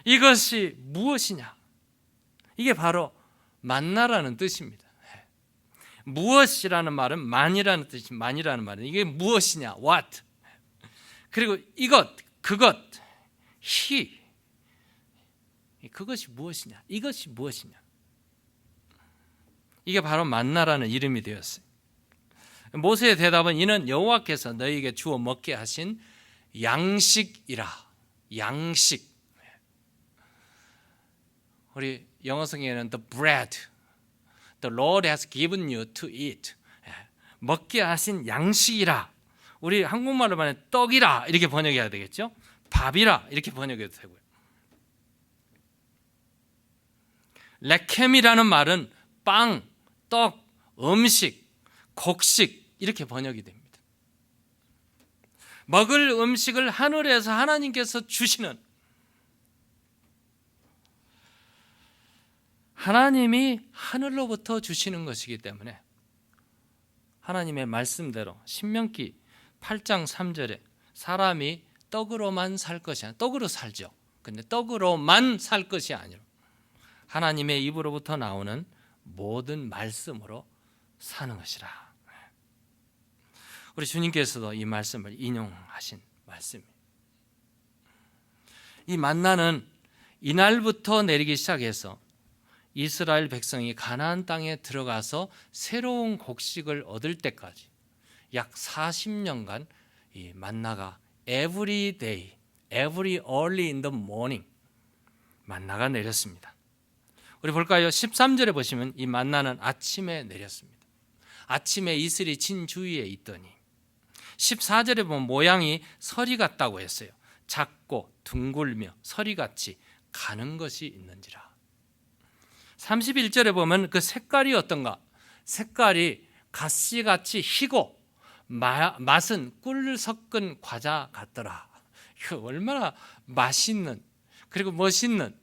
이것이 무엇이냐? 이게 바로 만나라는 뜻입니다. 무엇이라는 말은 만이라는 뜻이, 만이라는 말은 이게 무엇이냐? What? 그리고 이것, 그것, he. 그것이 무엇이냐? 이것이 무엇이냐? 이게 바로 만나라는 이름이 되었어요. 모세의 대답은 이는 여호와께서 너희에게 주어 먹게 하신 양식이라. 양식. 우리 영어 성경에는 the bread, the Lord has given you to eat. 먹게 하신 양식이라. 우리 한국말로 말하면 떡이라 이렇게 번역해야 되겠죠? 밥이라 이렇게 번역해도 되고요. 레켐이라는 말은 빵, 떡, 음식, 곡식 이렇게 번역이 됩니다. 먹을 음식을 하늘에서 하나님께서 주시는, 하나님이 하늘로부터 주시는 것이기 때문에 하나님의 말씀대로 신명기 8장 3절에 사람이 떡으로만 살 것이 아니라, 떡으로 살죠. 근데 떡으로만 살 것이 아니라 하나님의 입으로부터 나오는 모든 말씀으로 사는 것이라. 우리 주님께서도 이 말씀을 인용하신 말씀입니다. 이 만나는 이날부터 내리기 시작해서 이스라엘 백성이 가나안 땅에 들어가서 새로운 곡식을 얻을 때까지 약 40년간 이 만나가 every day, every early in the morning 만나가 내렸습니다. 우리 볼까요? 13절에 보시면 이 만나는 아침에 내렸습니다. 아침에 이슬이 진 주위에 있더니. 14절에 보면 모양이 서리 같다고 했어요. 작고 둥글며 서리같이 가는 것이 있는지라. 31절에 보면 그 색깔이 어떤가? 색깔이 가시같이 희고 맛은 꿀 섞은 과자 같더라. 이거 얼마나 맛있는, 그리고 멋있는.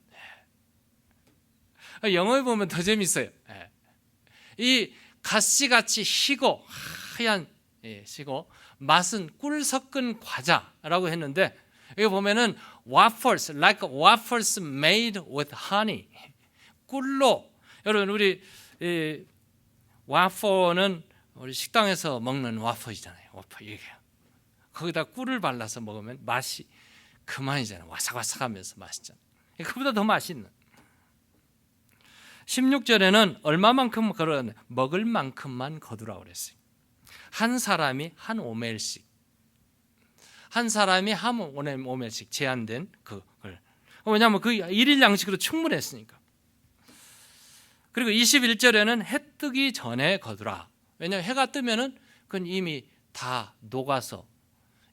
영어에 보면 더 재밌어요. 이 가시같이 희고 하얀 시고 맛은 꿀 섞은 과자라고 했는데, 여기 보면은 waffles, like waffles made with honey. 꿀로, 여러분 우리 와퍼는 우리 식당에서 먹는 와퍼이잖아요. 와퍼 이게 거기다 꿀을 발라서 먹으면 맛이 그만이잖아요. 와삭와삭하면서 맛있잖아요. 그보다 더 맛있는. 16절에는 얼마만큼 걸어 먹을 만큼만 거두라고 그랬어요. 한 사람이 한 오멜씩, 한 사람이 한 오멜씩 제한된 그걸. 왜냐하면 그 일일 양식으로 충분했으니까. 그리고 21절에는 해 뜨기 전에 거두라. 왜냐하면 해가 뜨면은 그건 이미 다 녹아서,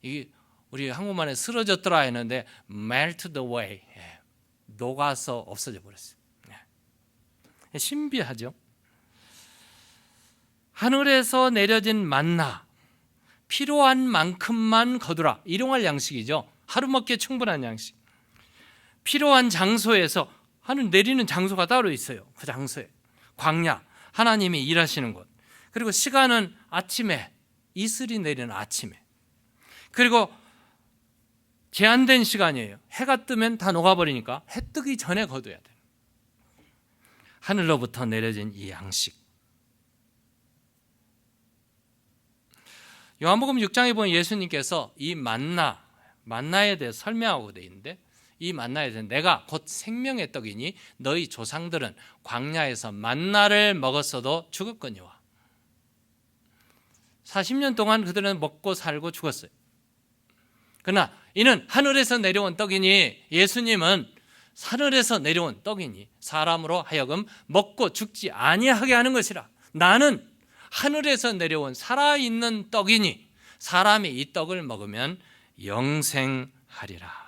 이게 우리 한국말에 쓰러졌더라 했는데 melted away, 녹아서 없어져 버렸어요. 신비하죠. 하늘에서 내려진 만나, 필요한 만큼만 거두라. 일용할 양식이죠. 하루 먹기에 충분한 양식. 필요한 장소에서 하늘 내리는 장소가 따로 있어요. 그 장소에 광야, 하나님이 일하시는 곳. 그리고 시간은 아침에, 이슬이 내리는 아침에. 그리고 제한된 시간이에요. 해가 뜨면 다 녹아버리니까 해 뜨기 전에 거둬야 돼요. 하늘로부터 내려진 이 양식. 요한복음 6장에 보면 예수님께서 이 만나에 대해 설명하고 되어 있는데, 이 만나에 대해 내가 곧 생명의 떡이니 너희 조상들은 광야에서 만나를 먹었어도 죽었거니와. 40년 동안 그들은 먹고 살고 죽었어요. 그러나 이는 하늘에서 내려온 떡이니, 예수님은 하늘에서 내려온 떡이니 사람으로 하여금 먹고 죽지 아니하게 하는 것이라. 나는 하늘에서 내려온 살아있는 떡이니 사람이 이 떡을 먹으면 영생하리라.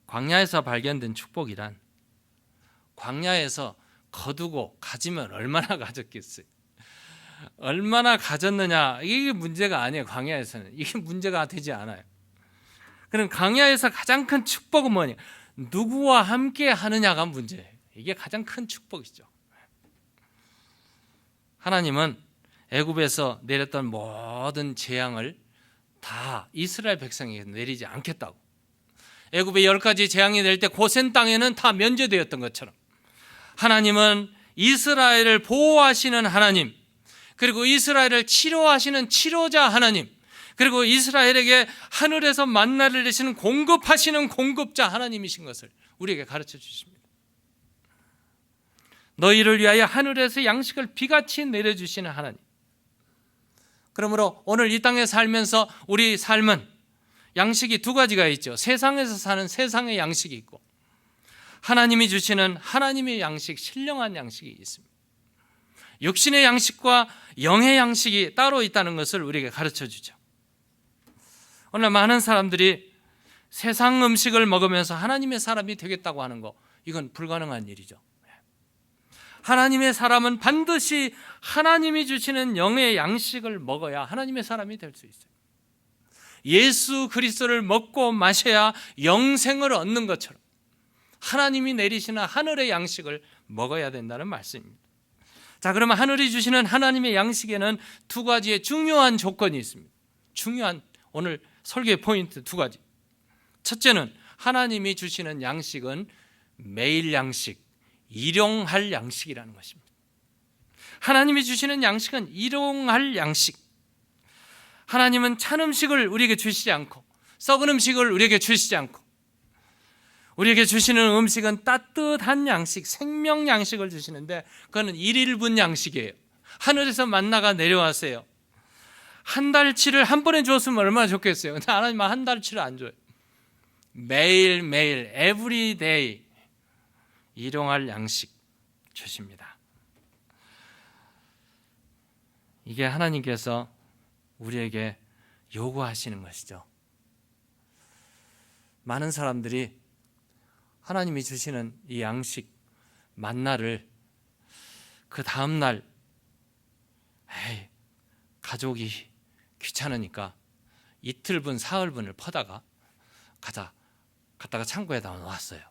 광야에서 발견된 축복이란, 광야에서 거두고 가지면 얼마나 가졌겠어요. 얼마나 가졌느냐, 이게 문제가 아니에요. 광야에서는 이게 문제가 되지 않아요. 그럼 광야에서 가장 큰 축복은 뭐냐? 누구와 함께 하느냐가 문제예요. 이게 가장 큰 축복이죠. 하나님은 애굽에서 내렸던 모든 재앙을 다 이스라엘 백성에게 내리지 않겠다고. 애굽에 10가지 재앙이 낼 때 고센 땅에는 다 면제되었던 것처럼, 하나님은 이스라엘을 보호하시는 하나님, 그리고 이스라엘을 치료하시는 치료자 하나님, 그리고 이스라엘에게 하늘에서 만나를 내시는 공급하시는 공급자 하나님이신 것을 우리에게 가르쳐 주십니다. 너희를 위하여 하늘에서 양식을 비같이 내려주시는 하나님. 그러므로 오늘 이 땅에 살면서 우리 삶은 양식이 두 가지가 있죠. 세상에서 사는 세상의 양식이 있고, 하나님이 주시는 하나님의 양식, 신령한 양식이 있습니다. 육신의 양식과 영의 양식이 따로 있다는 것을 우리에게 가르쳐 주죠. 오늘 많은 사람들이 세상 음식을 먹으면서 하나님의 사람이 되겠다고 하는 거, 이건 불가능한 일이죠. 하나님의 사람은 반드시 하나님이 주시는 영의 양식을 먹어야 하나님의 사람이 될 수 있어요. 예수 그리스도를 먹고 마셔야 영생을 얻는 것처럼 하나님이 내리시는 하늘의 양식을 먹어야 된다는 말씀입니다. 자, 그러면 하늘이 주시는 하나님의 양식에는 두 가지의 중요한 조건이 있습니다. 중요한 오늘 설교의 포인트 두 가지. 첫째는 하나님이 주시는 양식은 매일 양식, 일용할 양식이라는 것입니다. 하나님이 주시는 양식은 일용할 양식. 하나님은 찬 음식을 우리에게 주시지 않고, 썩은 음식을 우리에게 주시지 않고, 우리에게 주시는 음식은 따뜻한 양식, 생명 양식을 주시는데, 그거는 1인분 양식이에요. 하늘에서 만나가 내려왔어요. 한 달치를 한 번에 줬으면 얼마나 좋겠어요. 근데 하나님은 한 달치를 안 줘요. 매일매일 everyday 일용할 양식 주십니다. 이게 하나님께서 우리에게 요구하시는 것이죠. 많은 사람들이 하나님이 주시는 이 양식 만나를 그 다음날 가족이 귀찮으니까 이틀분 사흘분을 퍼다가 갖다가 창고에다 놓았어요.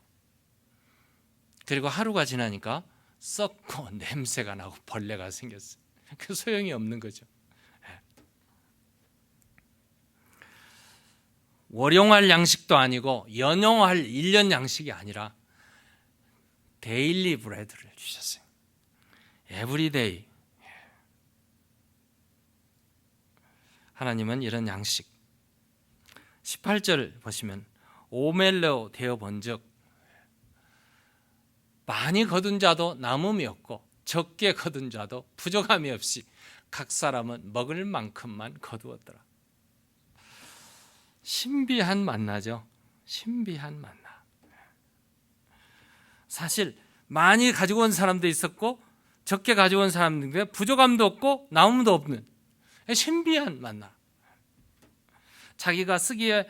그리고 하루가 지나니까 썩고 냄새가 나고 벌레가 생겼어요. 그 소용이 없는 거죠. 월용할 양식도 아니고 연용할 1년 양식이 아니라 데일리 브레드를 주셨어요. 에브리데이. 하나님은 이런 양식. 18절 보시면 오멜로 되어 본즉 많이 거둔 자도 남음이 없고 적게 거둔 자도 부족함이 없이 각 사람은 먹을 만큼만 거두었더라. 신비한 만나죠. 신비한 만나. 사실 많이 가지고 온 사람도 있었고 적게 가지고 온 사람들인데 부족함도 없고 남음도 없는 신비한 만나. 자기가 쓰기에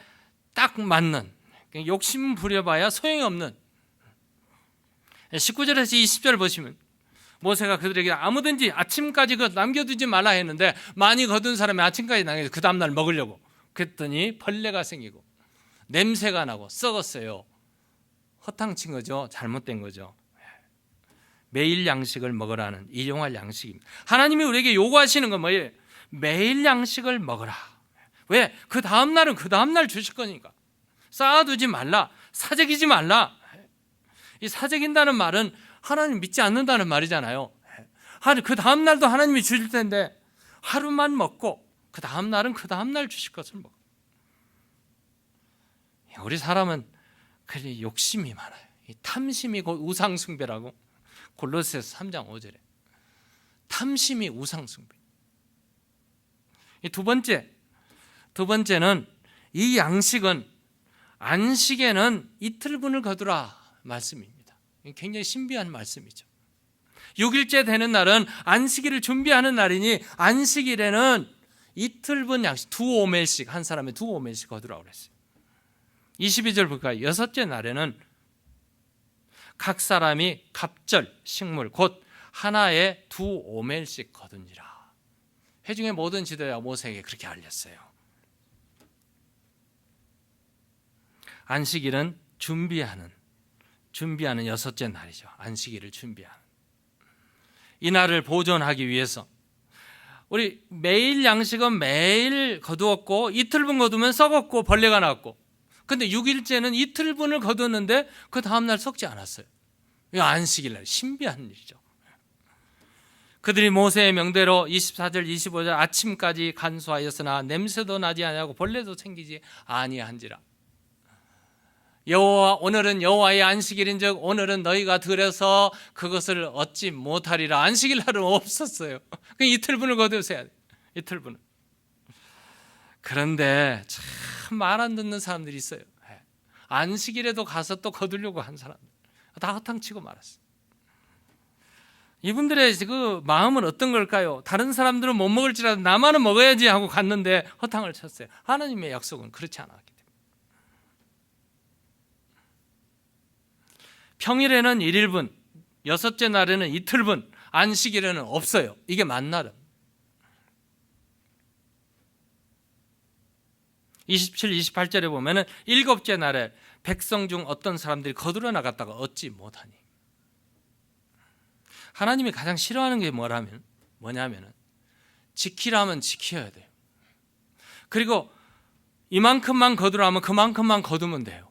딱 맞는, 욕심 부려봐야 소용이 없는. 19절에서 20절 보시면 모세가 그들에게 아무든지 아침까지 남겨두지 말라 했는데 많이 거둔 사람이 아침까지 남겨서 그 다음날 먹으려고 그랬더니 벌레가 생기고 냄새가 나고 썩었어요. 허탕친 거죠. 잘못된 거죠. 매일 양식을 먹으라는 일용할 양식입니다. 하나님이 우리에게 요구하시는 건 뭐예요? 매일 양식을 먹어라. 왜? 그 다음 날은 그 다음 날 주실 거니까. 쌓아두지 말라. 사재기지 말라. 이 사재긴다는 말은 하나님 믿지 않는다는 말이잖아요. 그 다음 날도 하나님이 주실 텐데 하루만 먹고 그 다음 날은 그 다음 날 주실 것을 먹어. 우리 사람은 그리 욕심이 많아요. 탐심이 곧 우상숭배라고 골로새서 3장 5절에 탐심이 우상숭배. 두 번째는 이 양식은 안식에는 이틀분을 거두라 말씀입니다. 굉장히 신비한 말씀이죠. 6일째 되는 날은 안식일을 준비하는 날이니 안식일에는 이틀분 양식 두 오멜씩 한 사람의 두 오멜씩 거두라고 그랬어요. 22절 볼까요? 여섯째 날에는 각 사람이 갑절 식물 곧 하나에 두 오멜씩 거두니라. 회중의 모든 지도자 모세에게 그렇게 알렸어요. 안식일은 준비하는 여섯째 날이죠. 안식일을 준비하는. 이 날을 보존하기 위해서 우리 매일 양식은 매일 거두었고 이틀분 거두면 썩었고 벌레가 났고, 근데 6일째는 이틀분을 거두었는데 그 다음날 썩지 않았어요. 이 안식일 날 신비한 일이죠. 그들이 모세의 명대로 24절 25절 아침까지 간수하였으나 냄새도 나지 아니하고 벌레도 생기지 아니한지라. 여호와 오늘은 여호와의 안식일인즉 오늘은 너희가 들여서 그것을 얻지 못하리라. 안식일 날은 없었어요. 그 이틀분을 거두어야 돼. 이틀분을. 그런데 참 말 안 듣는 사람들이 있어요. 안식일에도 가서 또 거두려고 한 사람들 다 허탕치고 말았어요. 이분들의 그 마음은 어떤 걸까요? 다른 사람들은 못 먹을지라도 나만은 먹어야지 하고 갔는데 허탕을 쳤어요. 하나님의 약속은 그렇지 않았기 때문에. 평일에는 1일분, 여섯째 날에는 이틀분, 안식일에는 없어요. 이게 만나름. 27, 28절에 보면은 일곱째 날에 백성 중 어떤 사람들이 거두러 나갔다가 얻지 못하니. 하나님이 가장 싫어하는 게 뭐냐면은 지키라면 지켜야 돼요. 그리고 이만큼만 거두라면 그만큼만 거두면 돼요.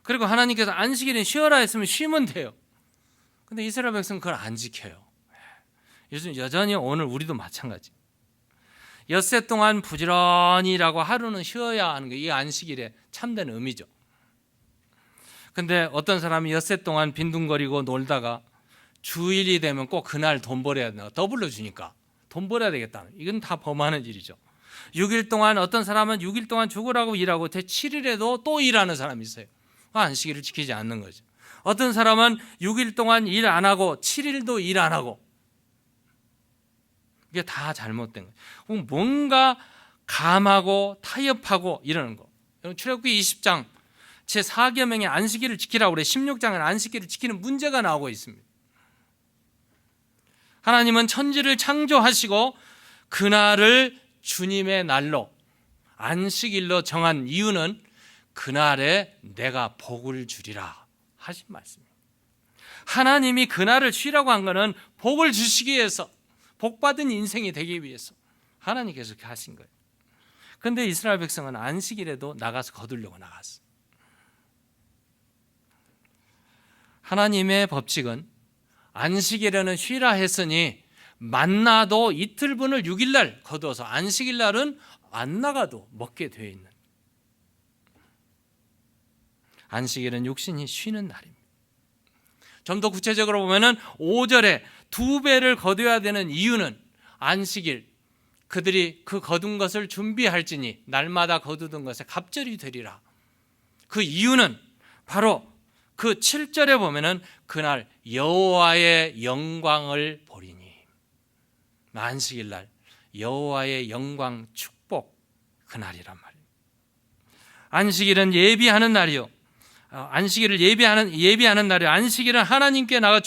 그리고 하나님께서 안식일에 쉬어라 했으면 쉬면 돼요. 근데 이스라엘 백성은 그걸 안 지켜요. 요즘 여전히 오늘 우리도 마찬가지. 엿새 동안 부지런히 일하고 하루는 쉬어야 하는 게 이 안식일의 참된 의미죠. 근데 어떤 사람이 엿새 동안 빈둥거리고 놀다가 주일이 되면 꼭 그날 돈 벌어야 된다. 더블로 주니까 돈 벌어야 되겠다. 이건 다 범하는 일이죠. 6일 동안 어떤 사람은 6일 동안 죽으라고 일하고 제7일에도 또 일하는 사람이 있어요. 안식일을 지키지 않는 거죠. 어떤 사람은 6일 동안 일 안 하고 7일도 일 안 하고, 이게 다 잘못된 거예요. 뭔가 감하고 타협하고 이러는 거. 출애굽기 20장 제4계명의 안식일을 지키라고 그래. 16장은 안식일을 지키는 문제가 나오고 있습니다. 하나님은 천지를 창조하시고 그날을 주님의 날로 안식일로 정한 이유는 그날에 내가 복을 주리라 하신 말씀입니다. 하나님이 그날을 쉬라고 한 것은 복을 주시기 위해서, 복받은 인생이 되기 위해서 하나님께서 그렇게 하신 거예요. 그런데 이스라엘 백성은 안식일에도 나가서 거두려고 나갔어. 하나님의 법칙은 안식일에는 쉬라 했으니 만나도 이틀분을 6일날 거두어서 안식일날은 안 나가도 먹게 되어 있는, 안식일은 육신이 쉬는 날입니다. 좀 더 구체적으로 보면은 5절에 2배를 거둬야 되는 이유는 안식일, 그들이 그 거둔 것을 준비할지니 날마다 거두던 것에 갑절이 되리라. 그 이유는 바로 그 7절에 보면은 그날 여호와의 영광을 보리니. 안식일 날 여호와의 영광 축복 그날이란 말이에요. 안식일은 예비하는 날이요. 안식일을 예비하는 날이요. 안식일은 하나님께 나가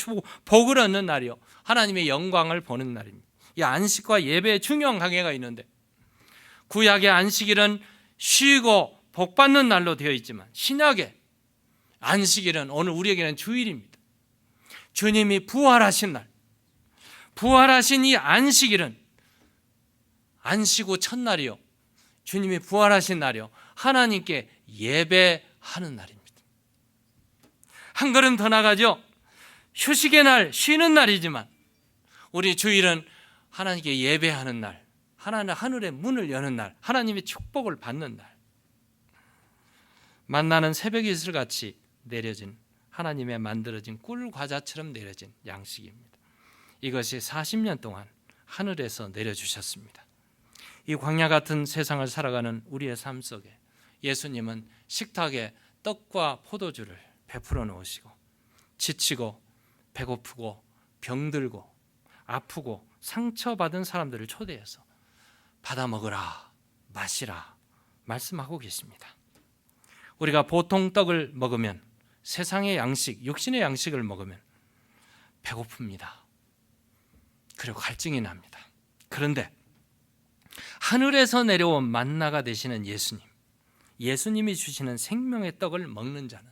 복을 얻는 날이요. 하나님의 영광을 보는 날입니다. 이 안식과 예배의 중요한 관계가 있는데, 구약의 안식일은 쉬고 복받는 날로 되어 있지만 신약의 안식일은 오늘 우리에게는 주일입니다. 주님이 부활하신 날, 부활하신 이 안식일은 안식 후 첫날이요, 주님이 부활하신 날이요, 하나님께 예배하는 날입니다. 한 걸음 더 나가죠. 휴식의 날, 쉬는 날이지만 우리 주일은 하나님께 예배하는 날, 하늘의 문을 여는 날, 하나님의 축복을 받는 날. 만나는 새벽 이슬같이 내려진, 하나님의 만들어진 꿀 과자처럼 내려진 양식입니다. 이것이 40년 동안 하늘에서 내려주셨습니다. 이 광야 같은 세상을 살아가는 우리의 삶 속에 예수님은 식탁에 떡과 포도주를 베풀어 놓으시고 지치고 배고프고 병들고 아프고 상처받은 사람들을 초대해서 받아 먹으라, 마시라 말씀하고 계십니다. 우리가 보통 떡을 먹으면, 세상의 양식, 육신의 양식을 먹으면 배고픕니다. 그리고 갈증이 납니다. 그런데 하늘에서 내려온 만나가 되시는 예수님, 예수님이 주시는 생명의 떡을 먹는 자는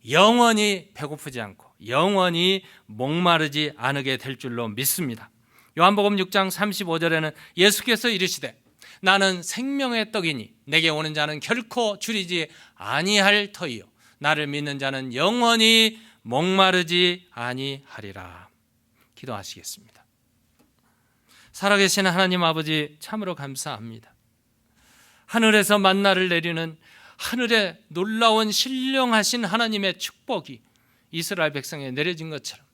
영원히 배고프지 않고 영원히 목마르지 않게 될 줄로 믿습니다. 요한복음 6장 35절에는 예수께서 이르시되 나는 생명의 떡이니 내게 오는 자는 결코 줄이지 아니할 터이요 나를 믿는 자는 영원히 목마르지 아니하리라. 기도하시겠습니다. 살아계신 하나님 아버지, 참으로 감사합니다. 하늘에서 만나를 내리는 하늘의 놀라운 신령하신 하나님의 축복이 이스라엘 백성에 내려진 것처럼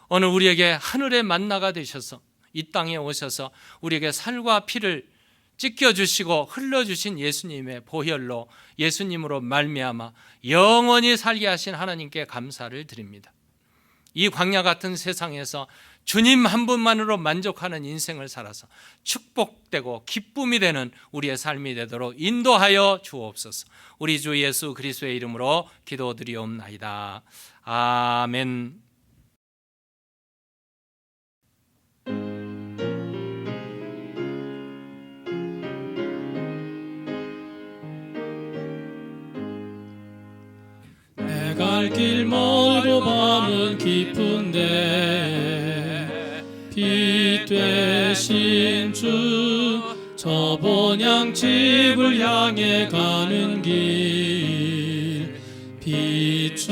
오늘 우리에게 하늘의 만나가 되셔서 이 땅에 오셔서 우리에게 살과 피를 찢겨주시고 흘려주신 예수님의 보혈로, 예수님으로 말미암아 영원히 살게 하신 하나님께 감사를 드립니다. 이 광야 같은 세상에서 주님 한 분만으로 만족하는 인생을 살아서 축복되고 기쁨이 되는 우리의 삶이 되도록 인도하여 주옵소서. 우리 주 예수 그리스도의 이름으로 기도드리옵나이다. 아멘. 내 갈 길 멀고 밤은 깊은데 빛 되신 주, 저 본향 집을 향해 가는 길 비추소서.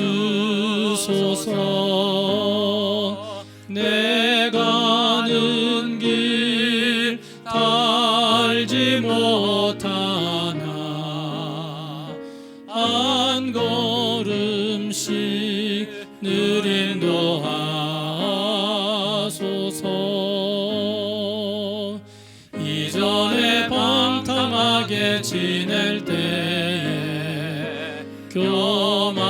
내 가는 길 달지 못하나 한 걸음씩 늘 인도하소서. 이전에 방탕하게 지낼 때에 교만하여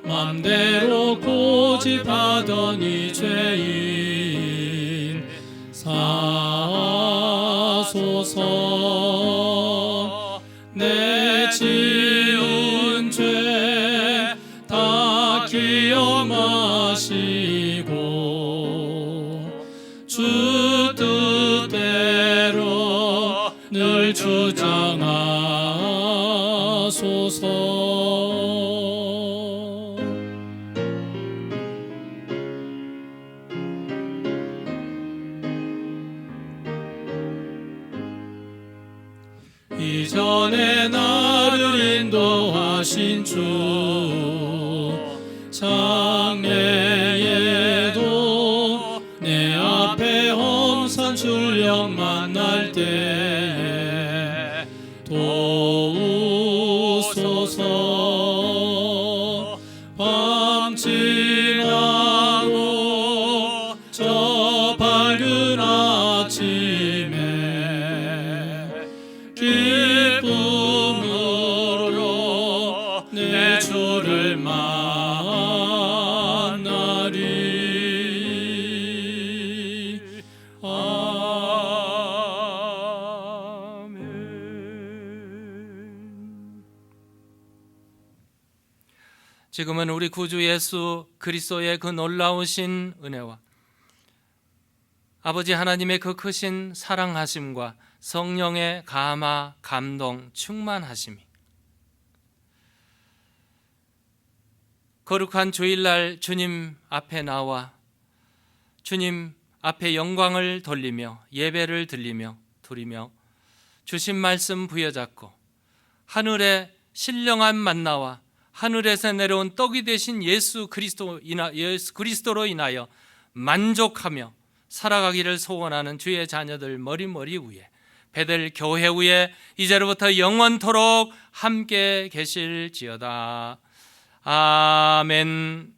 맘대로 고집하던 이 죄인 사소서. 내 지은 죄 다 기억 마시고 주 뜻대로 늘 주장하소서. 이전에 나를 인도하신 주, 장래에도 내 앞에 험산 출령 만날 때 도우소서. 밤 지나고 저 밝은 아침에 기쁨으로 내 주를 만나리. 아멘. 지금은 우리 구주 예수 그리스도의 그 놀라우신 은혜와 아버지 하나님의 그 크신 사랑하심과 성령의 감화, 감동, 충만하심이 거룩한 주일날 주님 앞에 나와 주님 앞에 영광을 돌리며 예배를 드리며 주신 말씀 부여잡고 하늘의 신령한 만나와 하늘에서 내려온 떡이 되신 예수 그리스도로 인하여 만족하며 살아가기를 소원하는 주의 자녀들 머리 위에 베델 교회 위에 이제로부터 영원토록 함께 계실지어다. 아멘.